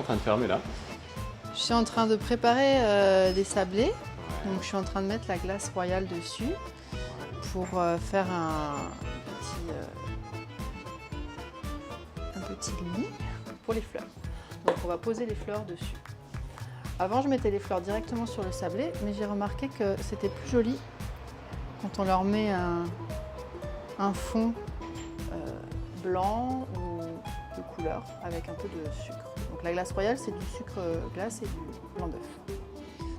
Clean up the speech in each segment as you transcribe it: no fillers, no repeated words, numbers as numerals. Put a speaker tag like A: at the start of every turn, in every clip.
A: en train de fermer là?
B: Je suis en train de préparer des sablés.
A: Ouais.
B: Donc je suis en train de mettre la glace royale dessus pour faire un petit lit pour les fleurs. Donc on va poser les fleurs dessus. Avant je mettais les fleurs directement sur le sablé, mais j'ai remarqué que c'était plus joli quand on leur met un fond blanc ou de couleur avec un peu de sucre. Donc la glace royale c'est du sucre glace et du blanc d'œuf.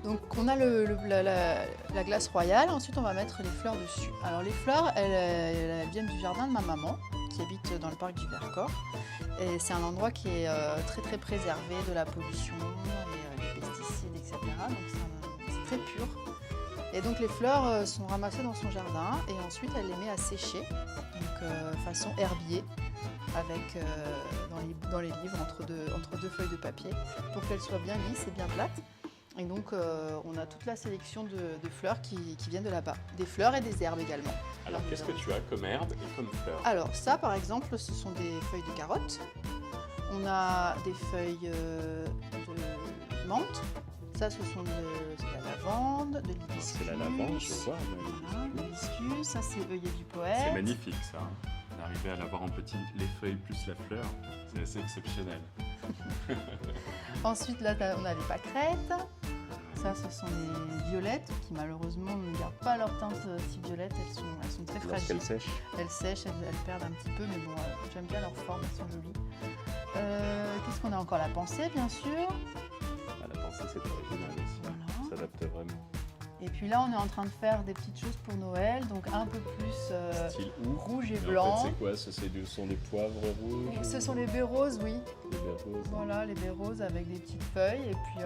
B: Donc on a la glace royale, ensuite on va mettre les fleurs dessus. Alors les fleurs, elles viennent du jardin de ma maman qui habite dans le parc du Vercors. Et c'est un endroit qui est très très préservé de la pollution et des pesticides, etc. Donc c'est très pur. Et donc les fleurs sont ramassées dans son jardin et ensuite elle les met à sécher, donc façon herbier, avec dans les livres entre deux feuilles de papier pour qu'elles soient bien lisses et bien plates. Et donc on a toute la sélection de fleurs qui viennent de là-bas, des fleurs et des herbes également.
A: Alors qu'est-ce que tu as comme herbe et comme fleurs?
B: Alors ça par exemple ce sont des feuilles de carotte, on a des feuilles de menthe, ça ce sont de la lavande, de l'hibiscus.
A: C'est la lavande je vois.
B: Voilà, l'hibiscus, ça c'est œillet du poète.
A: C'est magnifique ça. D'arriver à l'avoir en petit, les feuilles plus la fleur, c'est assez exceptionnel.
B: Ensuite là on a les pâquerettes. Ça, ce sont les violettes qui malheureusement ne gardent pas leur teinte si violette, elles sont très fragiles.
A: Lorsqu'elles sèchent.
B: Elles sèchent, elles perdent un petit peu, mais bon, j'aime bien leur forme, elles sont jolies. Qu'est-ce qu'on a encore? La pensée, bien sûr.
A: Ah, la pensée, c'est original aussi.
B: Voilà.
A: Ça s'adapte vraiment.
B: Et puis là, on est en train de faire des petites choses pour Noël, donc un peu plus
A: Style où?
B: rouge et
A: En
B: blanc.
A: fait, c'est quoi? Ce sont des poivres rouges?
B: Ce sont les baies roses, oui.
A: Les baies roses.
B: Voilà, les baies roses avec des petites feuilles, et puis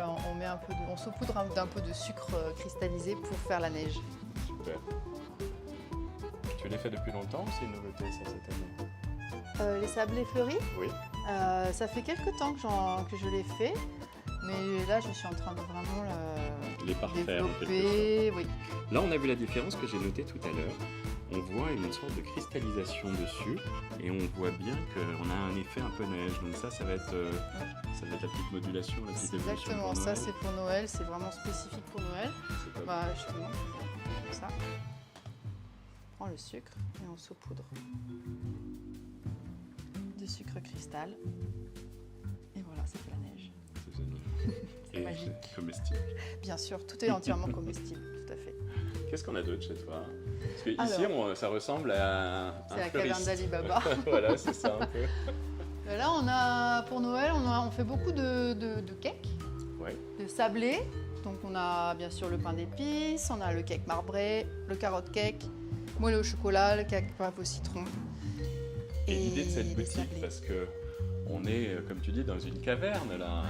B: on saupoudre d'un peu de sucre cristallisé pour faire la neige.
A: Super. Tu les fais depuis longtemps ou c'est une nouveauté ça cette année?
B: Les sablés fleuris,
A: Oui.
B: ça fait quelques temps que je les fais, mais là je suis en train de vraiment
A: Les parfaire en quelque
B: développer. Oui.
A: sorte. Là, on a vu la différence que j'ai notée tout à l'heure. On voit une sorte de cristallisation dessus et on voit bien qu'on a un effet un peu neige. Donc ça va être la petite modulation, la petite évolution.
B: Exactement,
A: pour
B: ça
A: Noël.
B: c'est pour Noël, c'est vraiment spécifique pour Noël.
A: C'est top.
B: Bah justement, comme ça. On prend le sucre et on saupoudre de sucre cristal. Et voilà, ça fait la neige.
A: C'est génial.
B: C'est magique.
A: C'est comestible.
B: Bien sûr, tout est entièrement comestible, tout à fait.
A: Qu'est-ce qu'on a d'autre chez toi? Parce que ici, ça ressemble à un
B: C'est la
A: fleuriste.
B: caverne d'Ali Baba.
A: Voilà, c'est ça un peu.
B: Là, on a pour Noël, on fait beaucoup de cakes,
A: Ouais.
B: de sablés. Donc on a bien sûr le pain d'épices, on a le cake marbré, le carotte cake, moelleux au chocolat, le cake pâte au citron.
A: Et l'idée de cette
B: les
A: boutique,
B: sablés.
A: parce que on est, comme tu dis, dans une caverne là.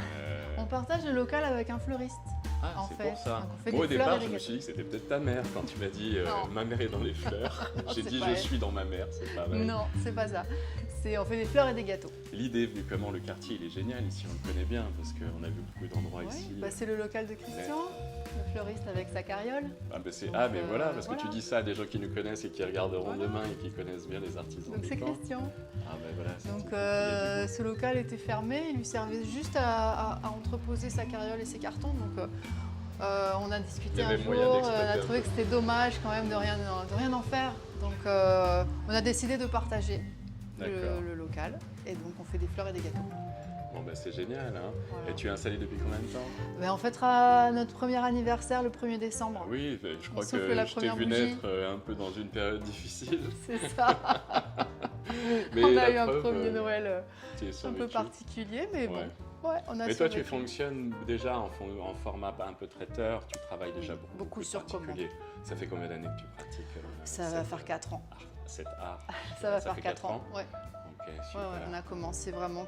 B: On partage le local avec un fleuriste.
A: Ah,
B: en
A: c'est
B: fait.
A: pour ça.
B: Donc, on fait
A: Moi, au
B: des fleurs
A: départ,
B: et des
A: je me
B: gâteaux.
A: suis dit que c'était peut-être ta mère quand tu m'as dit
B: Non.
A: ma mère est dans les fleurs. J'ai
B: c'est
A: dit
B: pas
A: je
B: elle.
A: suis dans ma mère, c'est pas vrai.
B: Non, c'est pas ça. On fait des fleurs et des gâteaux.
A: L'idée, vu comment le quartier il est génial ici, on le connaît bien parce qu'on a vu beaucoup d'endroits
B: Oui,
A: ici.
B: bah, c'est le local de Christian, le fleuriste avec sa carriole.
A: Mais voilà, parce que
B: voilà.
A: tu dis ça à des gens qui nous connaissent et qui regarderont
B: Voilà.
A: demain et qui connaissent bien les artisans
B: Donc
A: du
B: c'est
A: coin.
B: Christian.
A: Ah ben voilà. c'est
B: Donc
A: tout. Il y a du
B: ce local était fermé, il lui servait juste à entreposer sa carriole et ses cartons. Donc on a
A: Il
B: discuté
A: y
B: un
A: avait
B: jour,
A: moyen
B: on
A: d'exploiter
B: a
A: un
B: trouvé
A: peu.
B: que c'était dommage quand même de rien en faire. Donc on a décidé de partager
A: D'accord.
B: le local et donc on fait des fleurs et des gâteaux.
A: Bon ben c'est génial. Hein.
B: Voilà.
A: Et tu es installé depuis combien de temps?
B: Ben, on fêtera notre premier anniversaire le 1er décembre.
A: Oui, je crois
B: souffle
A: que
B: la
A: je t'ai
B: première
A: vu
B: bougie.
A: naître un peu dans une période difficile.
B: C'est ça.
A: Mais
B: On a
A: la
B: eu un
A: preuve,
B: premier Noël
A: tu es
B: un
A: survécu.
B: peu particulier, mais
A: Ouais.
B: bon. Ouais, on a
A: Mais toi, tu
B: survécu.
A: fonctionnes déjà en format un peu traiteur, tu travailles déjà
B: Oui,
A: beaucoup
B: beaucoup sur
A: particulier. Ça fait combien d'années que tu pratiques
B: Ça va faire 4 ans.
A: cet art?
B: Ça va
A: Ça
B: faire
A: fait
B: 4
A: 4
B: ans. Ouais.
A: Ok,
B: Ouais,
A: super.
B: ouais, on a commencé vraiment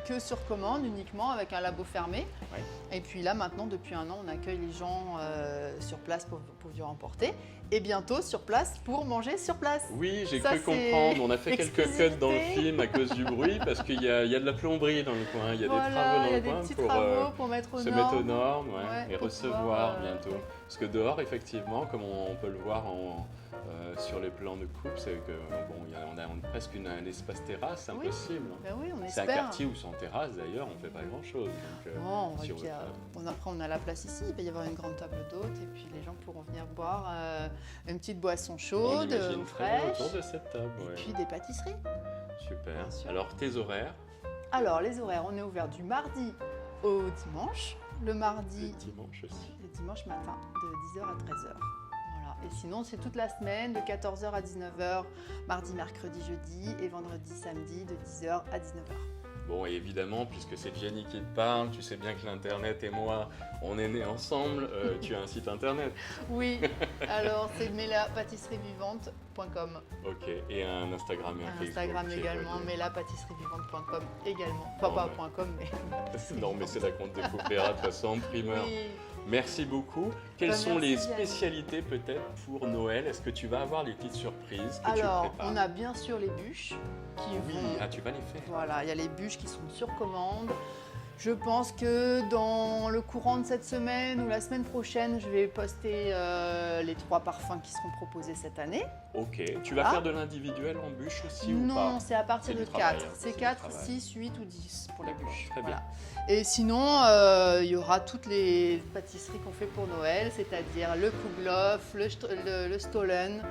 B: que sur commande, uniquement avec un labo fermé.
A: Ouais.
B: Et puis là, maintenant, depuis un an, on accueille les gens sur place pour venir emporter. Et bientôt sur place pour manger sur place.
A: Oui, j'ai
B: Ça,
A: cru
B: c'est
A: comprendre. On a fait quelques cuts dans le
B: l'exclusivité.
A: film à cause du bruit parce qu'il y a de la plomberie dans le coin, il y a des travaux dans
B: il y a
A: le
B: des
A: coin
B: petits
A: pour
B: travaux pour mettre aux
A: se
B: normes.
A: mettre aux normes et
B: pour
A: recevoir
B: pouvoir,
A: bientôt.
B: ouais.
A: Parce que dehors, effectivement, comme on peut le voir sur les plans de coupe, c'est que bon, presque un espace terrasse
B: Oui.
A: impossible.
B: Ben oui, on
A: C'est un
B: espère.
A: quartier où sans terrasse d'ailleurs, on fait pas grand-chose. Donc,
B: Non, et
A: si
B: puis,
A: on-
B: après, on a la place ici. Il va y avoir une grande table d'hôtes et puis les gens pourront venir boire une petite boisson
A: on
B: chaude
A: imagine
B: ou
A: très bien
B: fraîche.
A: autour de cette table.
B: Et
A: Ouais.
B: puis des pâtisseries.
A: Super.
B: Bien sûr.
A: Alors tes horaires,
B: Alors, les horaires, on est ouvert du mardi au dimanche. Le mardi,
A: le dimanche aussi.
B: le dimanche matin, de 10h à 13h. Voilà. Et sinon, c'est toute la semaine, de 14h à 19h, mardi, mercredi, jeudi, et vendredi, samedi, de 10h à 19h.
A: Bon, et évidemment, puisque c'est Jenny qui te parle, tu sais bien que l'Internet et moi, on est nés ensemble. Tu as un site Internet.
B: Oui, alors c'est melapâtisserievivante.com.
A: Ok. Et un Instagram et un Facebook.
B: Instagram
A: qui est
B: également,
A: relié.
B: melapâtisserievivante.com également. Enfin,
A: Bon,
B: pas
A: bah.
B: .com, mais...
A: Non, mais c'est là qu'on te découvrira de toute façon en primeur.
B: Oui.
A: Merci beaucoup. Quelles
B: Bah,
A: sont
B: merci,
A: les
B: Diane.
A: spécialités peut-être pour Noël? Est-ce que tu vas avoir les petites surprises que
B: Alors,
A: tu prépares?
B: on a bien sûr les bûches qui
A: Oui,
B: vont...
A: ah, tu vas les faire.
B: Voilà, il y a les bûches qui sont sur commande. Je pense que dans le courant de cette semaine ou la semaine prochaine, je vais poster les 3 parfums qui seront proposés cette année.
A: Ok. Tu vas
B: Ah.
A: faire de l'individuel en bûche aussi ou pas?
B: Non, c'est à partir
A: C'est
B: de
A: du travail,
B: 4.
A: hein,
B: C'est
A: c'est du
B: 4,
A: travail.
B: 6, 8 ou 10 pour les
A: D'accord,
B: bûches.
A: très bien.
B: Et sinon, il y aura toutes les pâtisseries qu'on fait pour Noël, c'est-à-dire le Kouglof, le Stollen,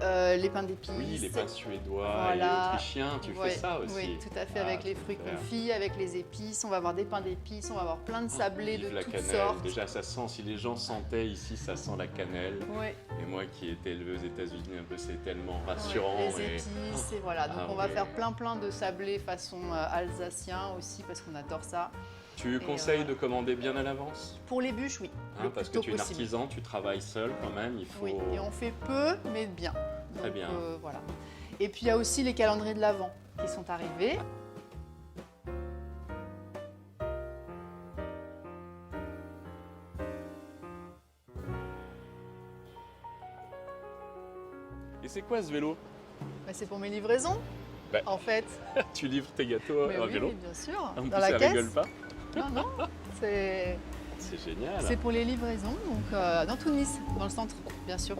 B: les pains d'épices.
A: Oui, les pains suédois
B: Voilà.
A: et autrichiens, tu
B: Ouais,
A: fais ça aussi.
B: Oui, tout à fait,
A: Ah,
B: avec les fruits
A: super.
B: confits, avec les épices. On va avoir des pains d'épices, on va avoir plein de sablés
A: Vive
B: de
A: la
B: toutes
A: cannelle.
B: sortes.
A: Déjà, ça sent, si les gens sentaient ici, ça sent la cannelle.
B: Oui,
A: Et moi qui étais élevé aux États-Unis, un peu, c'est tellement rassurant.
B: les
A: et-
B: épices, et voilà. Donc
A: Ah,
B: on va
A: ouais.
B: faire plein de sablés façon alsacien aussi, parce qu'on adore ça.
A: Tu
B: Et,
A: conseilles de commander bien à l'avance,
B: Pour les bûches, oui,
A: hein,
B: le
A: parce que
B: plus
A: tu es
B: tôt
A: une
B: possible.
A: artisan, tu travailles seul quand même, il faut...
B: Oui, et on fait peu, mais bien.
A: Très
B: Donc,
A: bien.
B: Voilà. Et puis il y a aussi les calendriers de l'Avent qui sont arrivés.
A: Et c'est quoi ce vélo?
B: Mais c'est pour mes livraisons,
A: Bah.
B: en fait.
A: Tu livres tes gâteaux
B: Mais
A: à
B: oui,
A: vélo?
B: oui, bien sûr.
A: En plus,
B: Dans la
A: ça
B: caisse.
A: rigole pas.
B: Non, non. C'est
A: Génial.
B: c'est pour les livraisons, donc dans tout Nice, dans le centre, bien sûr.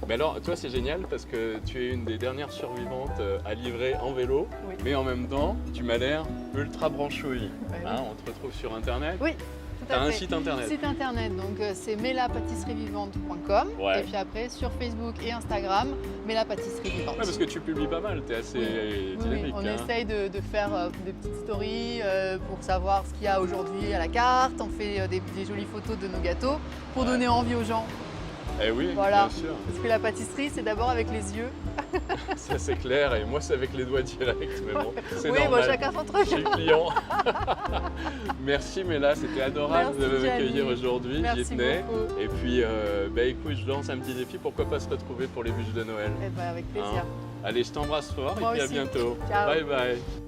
A: Mais alors, toi, c'est génial parce que tu es une des dernières survivantes à livrer en vélo,
B: Oui.
A: mais en même temps, tu m'as l'air ultra branchouille.
B: Ouais,
A: Hein, on te retrouve sur Internet.
B: oui, tout
A: T'as
B: à
A: un
B: fait.
A: site Internet.
B: Site internet, donc c'est melapâtisserievivante.com.
A: Ouais.
B: Et puis après, sur Facebook et Instagram, Mela Pâtisserie Vivante.
A: Ouais, parce que tu publies pas mal, tu es assez
B: Oui,
A: dynamique.
B: on
A: hein.
B: essaye de faire des petites stories pour savoir ce qu'il y a aujourd'hui à la carte. On fait des jolies photos de nos gâteaux pour
A: Ouais.
B: donner envie aux gens.
A: Eh oui,
B: Voilà.
A: bien sûr,
B: Parce que la pâtisserie, c'est d'abord avec les yeux.
A: ça c'est clair, et moi c'est avec les doigts directs, mais bon, c'est
B: Oui,
A: normal.
B: bon, chacun son truc.
A: Chez le client. Merci Mela, c'était adorable
B: Merci,
A: de m'accueillir
B: Gianni.
A: aujourd'hui, j'y
B: Merci
A: tenais.
B: beaucoup.
A: Et puis, bah, écoute, je lance un petit défi, pourquoi pas se retrouver pour les bûches de Noël.
B: Eh ben, avec plaisir.
A: Allez, je t'embrasse fort
B: Moi
A: et puis
B: aussi.
A: à bientôt.
B: Ciao.
A: Bye bye.